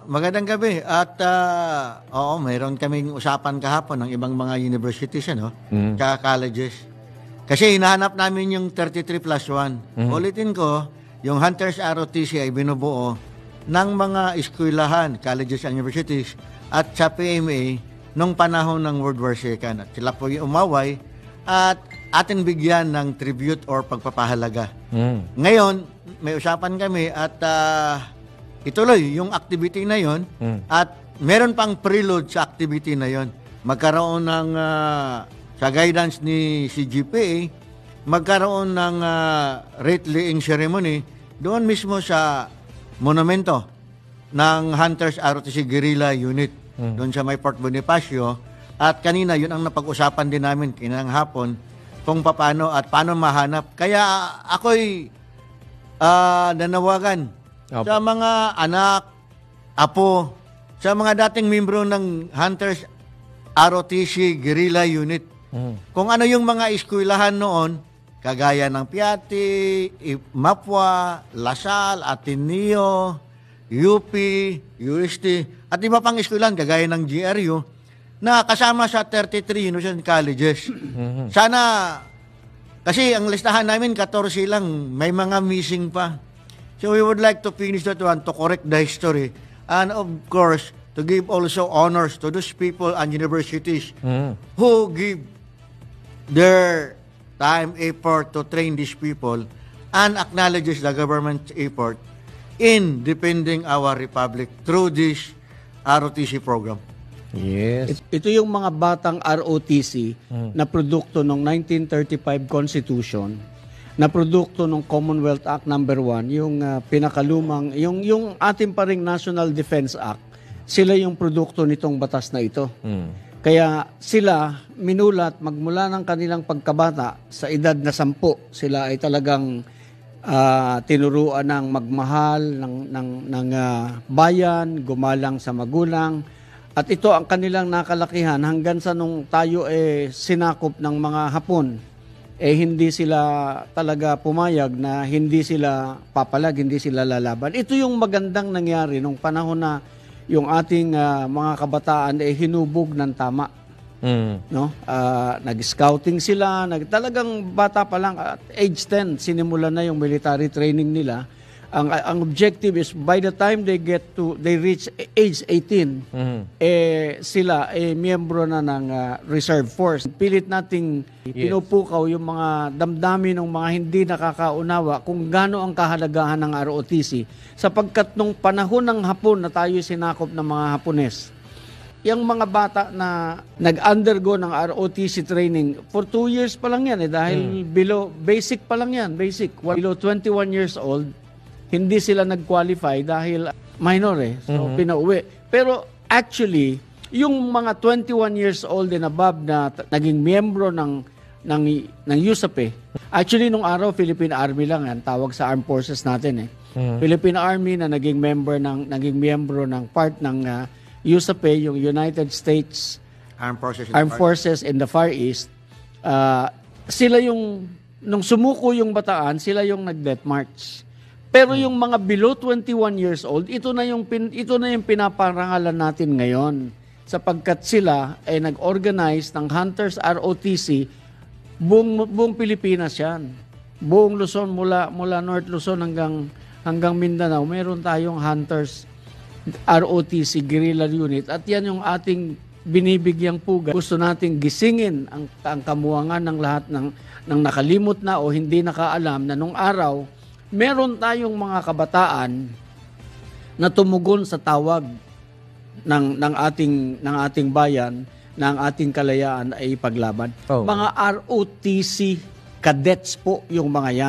magandang gabi. At oo, mayroon kaming usapan kahapon ng ibang mga universities, tsaka colleges. Kasi hinahanap namin yung 33 plus 1. Ulitin ko, yung Hunters ROTC ay binubuo ng mga eskwelahan, colleges and universities, at sa PMA nung panahon ng World War II. At sila po yung umaway at atin bigyan ng tribute or pagpapahalaga. Ngayon, may usapan kami at ituloy yung activity na yon at meron pang prelude sa activity na yon. Magkaroon ng sa guidance ni CGPA, magkaroon ng wreath laying ceremony doon mismo sa monumento ng Hunters ROTC Guerrilla Unit doon sa may Port Bonifacio. At kanina yun ang napag-usapan din namin kinang hapon kung paano at paano mahanap. Kaya ako'y nanawagan sa mga anak, apo, sa mga dating membro ng Hunters ROTC Guerrilla Unit. Kung ano yung mga eskwelahan noon, kagaya ng Piati, Mapua, Lasal, Ateneo, UP, UST, at iba pang eskwelahan, kagaya ng GRU, na kasama sa 33 universities and colleges. Sana, kasi ang listahan namin, 14 lang, may mga missing pa. So we would like to finish that one to correct the history and of course to give also honors to those people and universities who give their time, effort to train these people and acknowledges the government's effort in defending our republic through this ROTC program. Yes. Ito yung mga batang ROTC na produkto ng 1935 Constitution, na produkto ng Commonwealth Act number 1, yung pinakalumang, yung ating pa ring National Defense Act, sila yung produkto nitong batas na ito. Kaya sila minulat magmula ng kanilang pagkabata sa edad na 10, sila ay talagang tinuruan ng magmahal ng bayan, gumalang sa magulang. At ito ang kanilang nakalakihan hanggang sa nung tayo sinakop ng mga Hapon, hindi sila talaga pumayag na hindi sila papalag, hindi sila lalaban. Ito yung magandang nangyari nung panahon na yung ating mga kabataan hinubog ng tama. No? Nag-scouting sila, talagang bata pa lang, at age 10, sinimula na yung military training nila. Ang objective is by the time they reach age 18, sila miyembro na ng reserve force. Pilit nating pinupukaw yung mga damdamin ng mga hindi nakakaunawa kung gaano ang kahalagahan ng ROTC, sapagkat nung panahon ng Hapon na tayo sinakop ng mga Hapones, yung mga bata na nag-undergo ng ROTC training for 2 years pa lang yan dahil below basic pa lang yan, below 21 years old, hindi sila nag-qualify dahil minor so pinauwi. Pero actually, yung mga 21 years old and above na naging miyembro ng USAP, actually nung araw Philippine Army lang yan, tawag sa armed forces natin Philippine Army na naging miyembro ng part ng USAP, yung United States Armed Forces in the Far East. Sila yung nung sumuko yung Bataan, sila yung nag-death march. Pero yung mga below 21 years old, ito na yung pinaparangalan natin ngayon, sapagkat sila ay nag-organize ng Hunters ROTC, buong Pilipinas yan. Buong Luzon, mula North Luzon hanggang Mindanao, meron tayong Hunters ROTC Guerrilla Unit, at yan yung ating binibigyang pugad. Gusto nating gisingin ang kamuangan ng lahat ng nakalimot na o hindi nakaalam na nung araw, meron tayong mga kabataan na tumugon sa tawag ng ating bayan, na ang ating kalayaan ay ipaglaban. Mga ROTC cadets po yung mga yan.